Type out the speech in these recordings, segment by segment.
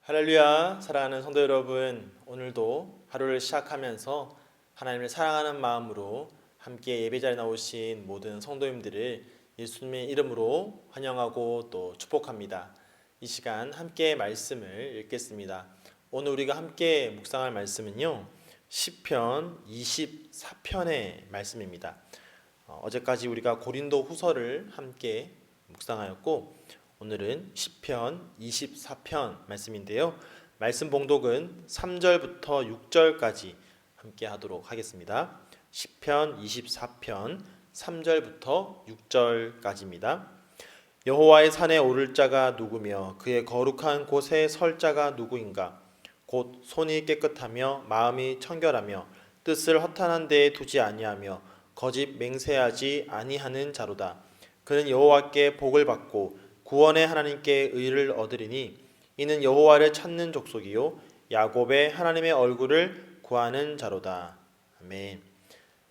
할렐루야, 사랑하는 성도 여러분, 오늘도 하루를 시작하면서 하나님을 사랑하는 마음으로 함께 예배자리에 나오신 모든 성도님들을 예수님의 이름으로 환영하고 또 축복합니다. 이 시간 함께 말씀을 읽겠습니다. 오늘 우리가 함께 묵상할 말씀은요, 시편 24편의 말씀입니다. 어제까지 우리가 고린도 후서를 함께 묵상하였고 오늘은 시편 24편 말씀인데요. 말씀 봉독은 3절부터 6절까지 함께 하도록 하겠습니다. 시편 24편 3절부터 6절까지입니다. 여호와의 산에 오를 자가 누구며 그의 거룩한 곳에 설 자가 누구인가? 곧 손이 깨끗하며 마음이 청결하며 뜻을 허탄한 데에 두지 아니하며 거짓 맹세하지 아니하는 자로다. 그는 여호와께 복을 받고 구원의 하나님께 의를 얻으리니 이는 여호와를 찾는 족속이요 야곱의 하나님의 얼굴을 구하는 자로다. 아멘.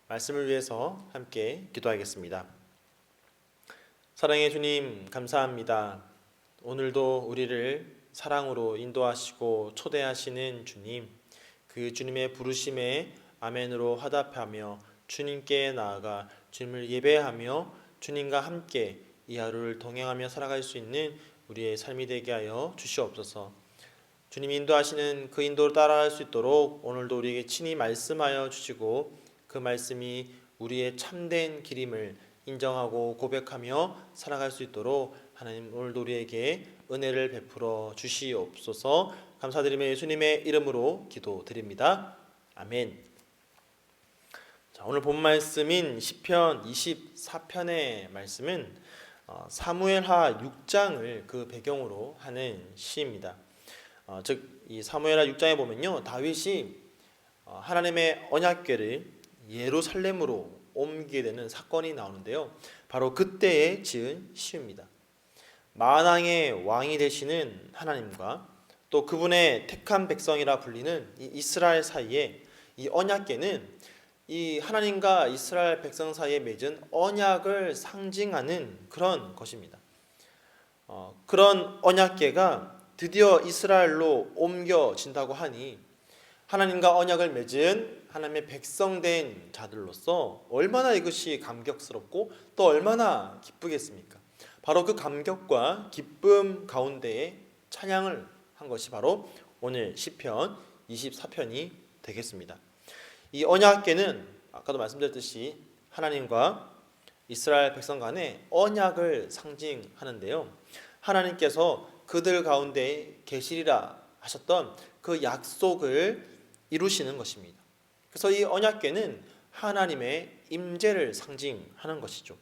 말씀을 위해서 함께 기도하겠습니다. 사랑의 주님, 감사합니다. 오늘도 우리를 사랑으로 인도하시고 초대하시는 주님, 그 주님의 부르심에 아멘으로 화답하며 주님께 나아가 주님을 예배하며 주님과 함께 이 하루를 동행하며 살아갈 수 있는 우리의 삶이 되게 하여 주시옵소서. 주님이 인도하시는 그 인도를 따라갈 수 있도록 오늘도 우리에게 친히 말씀하여 주시고 그 말씀이 우리의 참된 길임을 인정하고 고백하며 살아갈 수 있도록 하나님 오늘도 우리에게 은혜를 베풀어 주시옵소서. 감사드리며 예수님의 이름으로 기도드립니다. 아멘. 자, 오늘 본 말씀인 시편 24편의 말씀은 사무엘하 6장을 그 배경으로 하는 시입니다. 즉 이 사무엘하 6장에 보면요, 다윗이 하나님의 언약궤를 예루살렘으로 옮기게 되는 사건이 나오는데요, 바로 그때에 지은 시입니다. 만왕의 왕이 되시는 하나님과 또 그분의 택한 백성이라 불리는 이 이스라엘 사이에 이 언약궤는 이 하나님과 이스라엘 백성 사이에 맺은 언약을 상징하는 그런 것입니다. 그런 언약궤가 드디어 이스라엘로 옮겨진다고 하니 하나님과 언약을 맺은 하나님의 백성된 자들로서 얼마나 이것이 감격스럽고 또 얼마나 기쁘겠습니까? 바로 그 감격과 기쁨 가운데에 찬양을 한 것이 바로 오늘 시편 24편이 되겠습니다. 이 언약궤는 아까도 말씀드렸듯이 하나님과 이스라엘 백성 간의 언약을 상징하는데요, 하나님께서 그들 가운데 계시리라 하셨던 그 약속을 이루시는 것입니다. 그래서 이 언약궤는 하나님의 임재를 상징하는 것이죠.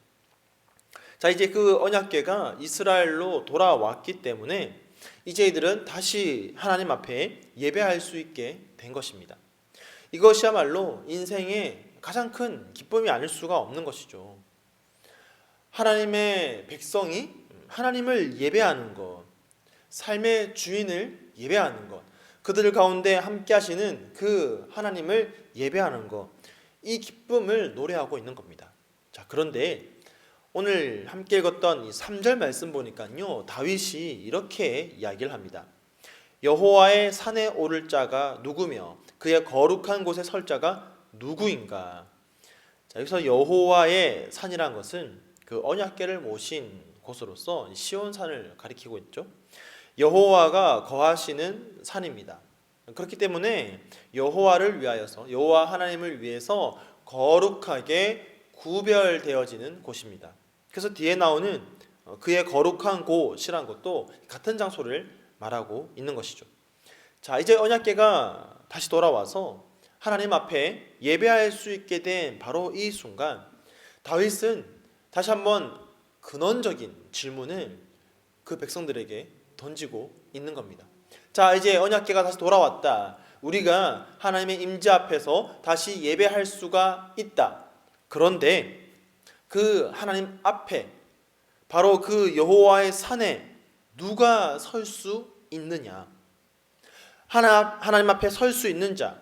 자, 이제 그 언약궤가 이스라엘로 돌아왔기 때문에 이제 이들은 다시 하나님 앞에 예배할 수 있게 된 것입니다. 이것이야말로 인생의 가장 큰 기쁨이 아닐 수가 없는 것이죠. 하나님의 백성이 하나님을 예배하는 것, 삶의 주인을 예배하는 것, 그들 가운데 함께 하시는 그 하나님을 예배하는 것, 이 기쁨을 노래하고 있는 겁니다. 자, 그런데 오늘 함께 읽었던 이 3절 말씀 보니까요, 다윗이 이렇게 이야기를 합니다. 여호와의 산에 오를 자가 누구며 그의 거룩한 곳에 설 자가 누구인가? 자, 여기서 여호와의 산이란 것은 그 언약궤를 모신 곳으로서 시온산을 가리키고 있죠. 여호와가 거하시는 산입니다. 그렇기 때문에 여호와를 위하여서, 여호와 하나님을 위해서 거룩하게 구별되어지는 곳입니다. 그래서 뒤에 나오는 그의 거룩한 곳이란 것도 같은 장소를 말하고 있는 것이죠. 자, 이제 언약궤가 다시 돌아와서 하나님 앞에 예배할 수 있게 된 바로 이 순간, 다윗은 다시 한번 근원적인 질문을 그 백성들에게 던지고 있는 겁니다. 자, 이제 언약궤가 다시 돌아왔다. 우리가 하나님의 임재 앞에서 다시 예배할 수가 있다. 그런데 그 하나님 앞에, 바로 그 여호와의 산에 누가 설 수 있느냐? 하나님 앞에 설 수 있는 자,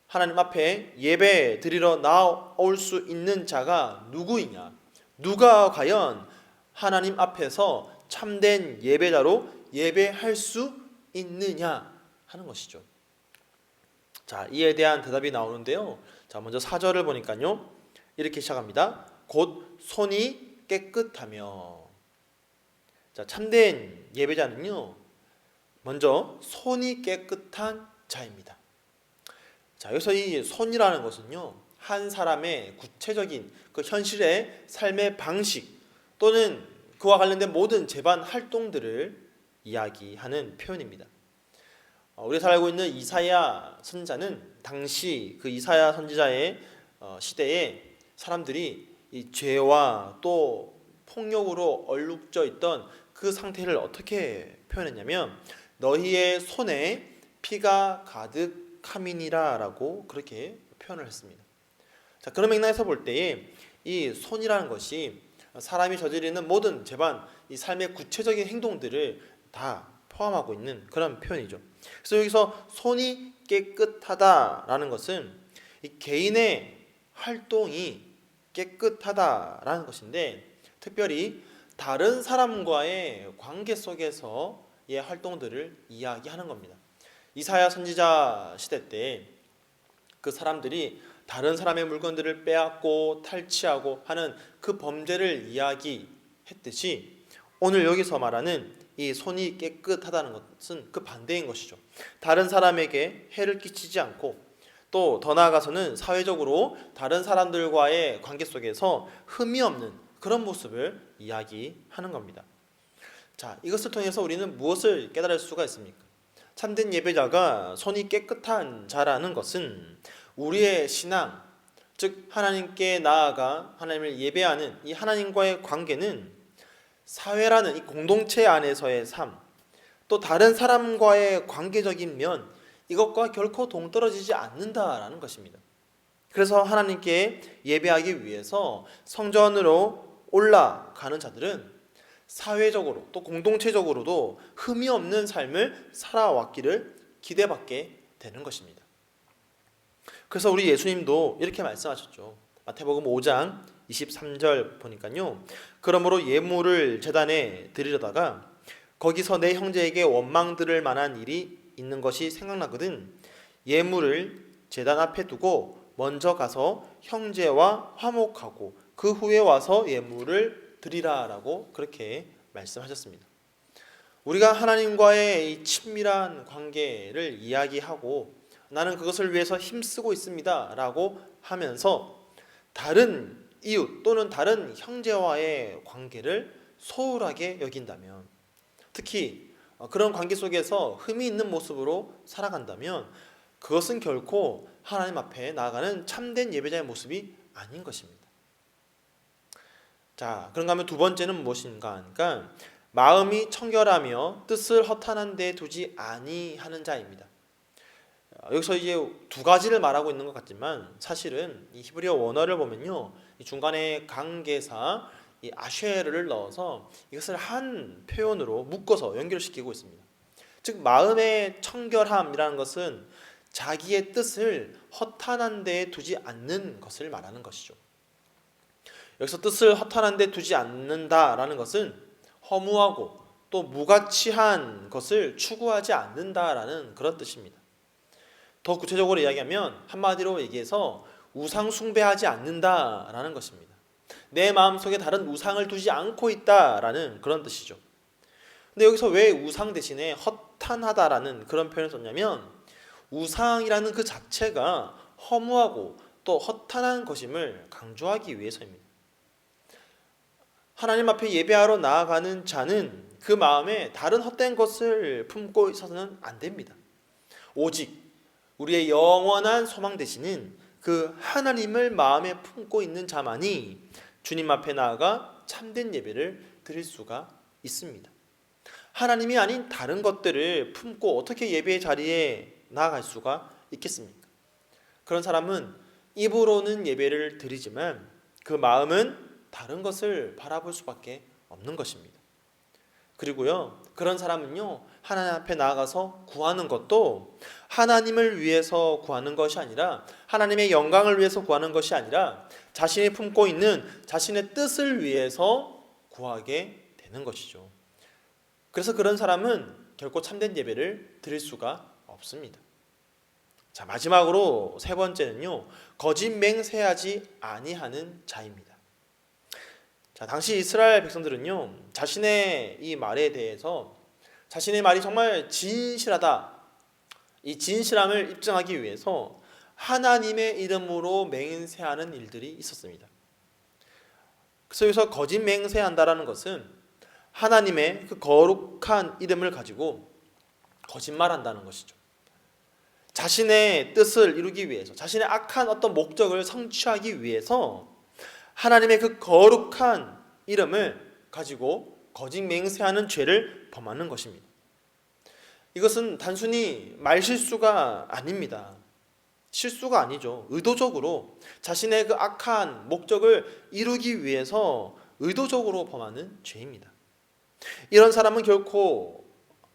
하나님 앞에 예배 드리러 나올 수 있는 자가 누구이냐? 누가 과연 하나님 앞에서 참된 예배자로 예배할 수 있느냐 하는 것이죠. 자, 이에 대한 대답이 나오는데요. 자, 먼저 4절을 보니까요. 이렇게 시작합니다. 곧 손이 깨끗하며. 자, 참된 예배자는요. 먼저 손이 깨끗한 자입니다. 자, 여기서 이 손이라는 것은요. 한 사람의 구체적인 그 현실의 삶의 방식 또는 그와 관련된 모든 재반 활동들을 이야기하는 표현입니다. 우리가 잘 알고 있는 이사야 선지자는 당시 그 이사야 선지자의 시대에 사람들이 이 죄와 또 폭력으로 얼룩져 있던 그 상태를 어떻게 표현했냐면 너희의 손에 피가 가득함이니라 라고 그렇게 표현을 했습니다. 자, 그런 맥락에서 볼 때에 이 손이라는 것이 사람이 저지르는 모든 재반, 이 삶의 구체적인 행동들을 다 포함하고 있는 그런 표현이죠. 그래서 여기서 손이 깨끗하다라는 것은 이 개인의 활동이 깨끗하다라는 것인데 특별히 다른 사람과의 관계 속에서의 활동들을 이야기하는 겁니다. 이사야 선지자 시대 때 그 사람들이 다른 사람의 물건들을 빼앗고 탈취하고 하는 그 범죄를 이야기했듯이 오늘 여기서 말하는 이 손이 깨끗하다는 것은 그 반대인 것이죠. 다른 사람에게 해를 끼치지 않고 또 더 나아가서는 사회적으로 다른 사람들과의 관계 속에서 흠이 없는 그런 모습을 이야기하는 겁니다. 자, 이것을 통해서 우리는 무엇을 깨달을 수가 있습니까? 참된 예배자가 손이 깨끗한 자라는 것은 우리의 신앙, 즉 하나님께 나아가 하나님을 예배하는 이 하나님과의 관계는 사회라는 이 공동체 안에서의 삶, 또 다른 사람과의 관계적인 면, 이것과 결코 동떨어지지 않는다라는 것입니다. 그래서 하나님께 예배하기 위해서 성전으로 올라가는 자들은 사회적으로 또 공동체적으로도 흠이 없는 삶을 살아왔기를 기대받게 되는 것입니다. 그래서 우리 예수님도 이렇게 말씀하셨죠. 마태복음 5장 23절 보니까요. 그러므로 예물을 제단에 드리려다가 거기서 내 형제에게 원망 들을 만한 일이 있는 것이 생각나거든 예물을 제단 앞에 두고 먼저 가서 형제와 화목하고 그 후에 와서 예물을 드리라라고 그렇게 말씀하셨습니다. 우리가 하나님과의 이 친밀한 관계를 이야기하고 나는 그것을 위해서 힘쓰고 있습니다 라고 하면서 다른 이웃 또는 다른 형제와의 관계를 소홀하게 여긴다면 특히 그런 관계 속에서 흠이 있는 모습으로 살아간다면 그것은 결코 하나님 앞에 나아가는 참된 예배자의 모습이 아닌 것입니다. 자, 그런가 하면 두 번째는 무엇인가 하니까 마음이 청결하며 뜻을 허탄한 데 두지 아니하는 자입니다. 여기서 이제 두 가지를 말하고 있는 것 같지만 사실은 이 히브리어 원어를 보면요, 이 중간에 관계사 이 아쉐를 넣어서 이것을 한 표현으로 묶어서 연결시키고 있습니다. 즉 마음의 청결함이라는 것은 자기의 뜻을 허탄한 데에 두지 않는 것을 말하는 것이죠. 여기서 뜻을 허탄한 데 두지 않는다라는 것은 허무하고 또 무가치한 것을 추구하지 않는다라는 그런 뜻입니다. 더 구체적으로 이야기하면 한마디로 얘기해서 우상 숭배하지 않는다라는 것입니다. 내 마음속에 다른 우상을 두지 않고 있다라는 그런 뜻이죠. 근데 여기서 왜 우상 대신에 허탄하다라는 그런 표현을 썼냐면 우상이라는 그 자체가 허무하고 또 허탄한 것임을 강조하기 위해서입니다. 하나님 앞에 예배하러 나아가는 자는 그 마음에 다른 헛된 것을 품고 있어서는 안 됩니다. 오직 우리의 영원한 소망 되시는 그 하나님을 마음에 품고 있는 자만이 주님 앞에 나아가 참된 예배를 드릴 수가 있습니다. 하나님이 아닌 다른 것들을 품고 어떻게 예배의 자리에 나아갈 수가 있겠습니까? 그런 사람은 입으로는 예배를 드리지만 그 마음은 다른 것을 바라볼 수밖에 없는 것입니다. 그리고요, 그런 사람은요, 하나님 앞에 나아가서 구하는 것도 하나님을 위해서 구하는 것이 아니라 하나님의 영광을 위해서 구하는 것이 아니라 자신이 품고 있는 자신의 뜻을 위해서 구하게 되는 것이죠. 그래서 그런 사람은 결코 참된 예배를 드릴 수가 없습니다. 자, 마지막으로 세 번째는요, 거짓 맹세하지 아니하는 자입니다. 자, 당시 이스라엘 백성들은요, 자신의 이 말에 대해서 자신의 말이 정말 진실하다, 이 진실함을 입증하기 위해서 하나님의 이름으로 맹세하는 일들이 있었습니다. 그래서 여기서 거짓 맹세한다라는 것은 하나님의 그 거룩한 이름을 가지고 거짓말한다는 것이죠. 자신의 뜻을 이루기 위해서, 자신의 악한 어떤 목적을 성취하기 위해서 하나님의 그 거룩한 이름을 가지고 거짓 맹세하는 죄를 범하는 것입니다. 이것은 단순히 말실수가 아닙니다. 실수가 아니죠. 의도적으로 자신의 그 악한 목적을 이루기 위해서 의도적으로 범하는 죄입니다. 이런 사람은 결코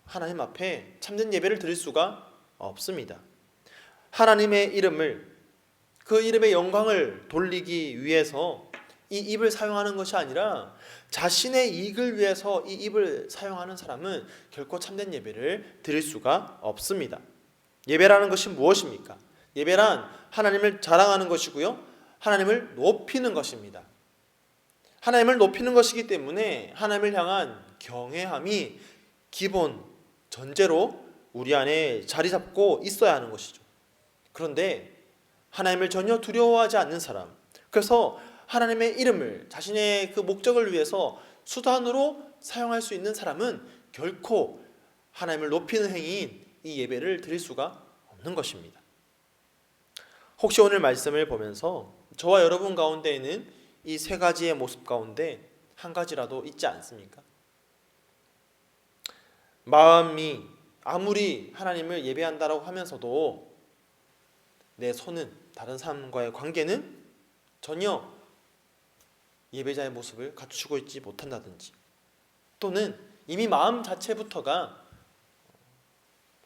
하나님 앞에 참된 예배를 드릴 수가 없습니다. 하나님의 이름을, 그 이름의 영광을 돌리기 위해서 이 입을 사용하는 것이 아니라 자신의 이익을 위해서 이 입을 사용하는 사람은 결코 참된 예배를 드릴 수가 없습니다. 예배라는 것이 무엇입니까? 예배란 하나님을 자랑하는 것이고요, 하나님을 높이는 것입니다. 하나님을 높이는 것이기 때문에 하나님을 향한 경외함이 기본 전제로 우리 안에 자리 잡고 있어야 하는 것이죠. 그런데 하나님을 전혀 두려워하지 않는 사람, 그래서 하나님의 이름을 자신의 그 목적을 위해서 수단으로 사용할 수 있는 사람은 결코 하나님을 높이는 행위인 이 예배를 드릴 수가 없는 것입니다. 혹시 오늘 말씀을 보면서 저와 여러분 가운데에는 이 세 가지의 모습 가운데 한 가지라도 있지 않습니까? 마음이 아무리 하나님을 예배한다라고 하면서도 내 손은, 다른 사람과의 관계는 전혀 예배자의 모습을 갖추고 있지 못한다든지, 또는 이미 마음 자체부터가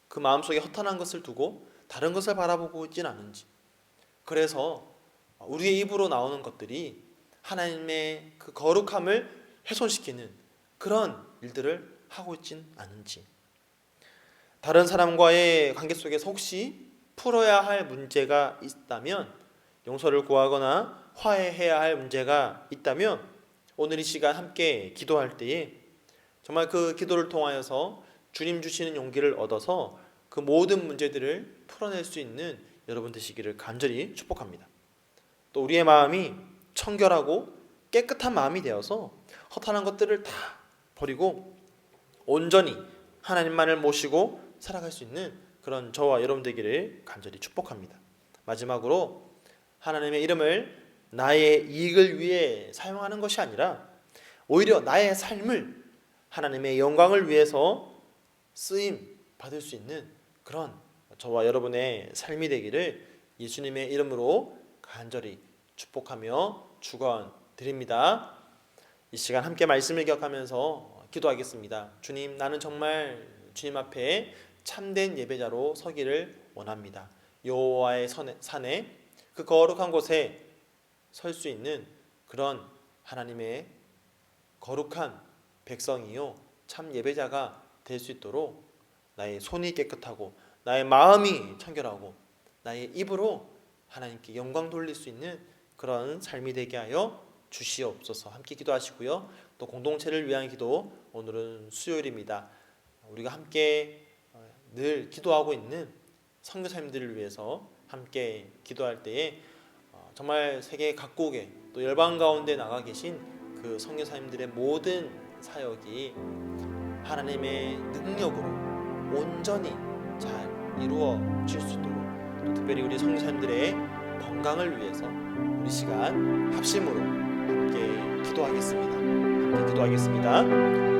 그 마음속에 허탄한 것을 두고 다른 것을 바라보고 있지는 않은지, 그래서 우리의 입으로 나오는 것들이 하나님의 그 거룩함을 훼손시키는 그런 일들을 하고 있진 않은지, 다른 사람과의 관계 속에서 혹시 풀어야 할 문제가 있다면, 용서를 구하거나 화해해야 할 문제가 있다면 오늘 이 시간 함께 기도할 때에 정말 그 기도를 통하여서 주님 주시는 용기를 얻어서 그 모든 문제들을 풀어낼 수 있는 여러분 되시기를 간절히 축복합니다. 또 우리의 마음이 청결하고 깨끗한 마음이 되어서 허탄한 것들을 다 버리고 온전히 하나님만을 모시고 살아갈 수 있는 그런 저와 여러분 되기를 간절히 축복합니다. 마지막으로 하나님의 이름을 나의 이익을 위해 사용하는 것이 아니라 오히려 나의 삶을 하나님의 영광을 위해서 쓰임 받을 수 있는 그런 저와 여러분의 삶이 되기를 예수님의 이름으로 간절히 축복하며 축원드립니다. 이 시간 함께 말씀을 기억하면서 기도하겠습니다. 주님, 나는 정말 주님 앞에 참된 예배자로 서기를 원합니다. 여호와의 산에, 그 거룩한 곳에 설 수 있는 그런 하나님의 거룩한 백성이요, 참 예배자가 될 수 있도록 나의 손이 깨끗하고 나의 마음이 청결하고 나의 입으로 하나님께 영광 돌릴 수 있는 그런 삶이 되게 하여 주시옵소서. 함께 기도하시고요. 또 공동체를 위한 기도, 오늘은 수요일입니다. 우리가 함께 늘 기도하고 있는 선교사님들을 위해서 함께 기도할 때에 정말 세계 각국에 또 열방 가운데 나가 계신 그 선교사님들의 모든 사역이 하나님의 능력으로 온전히 잘 이루어질 수 있도록, 또 특별히 우리 선교사님들의 건강을 위해서 우리 시간 합심으로 함께 기도하겠습니다. 함께 기도하겠습니다.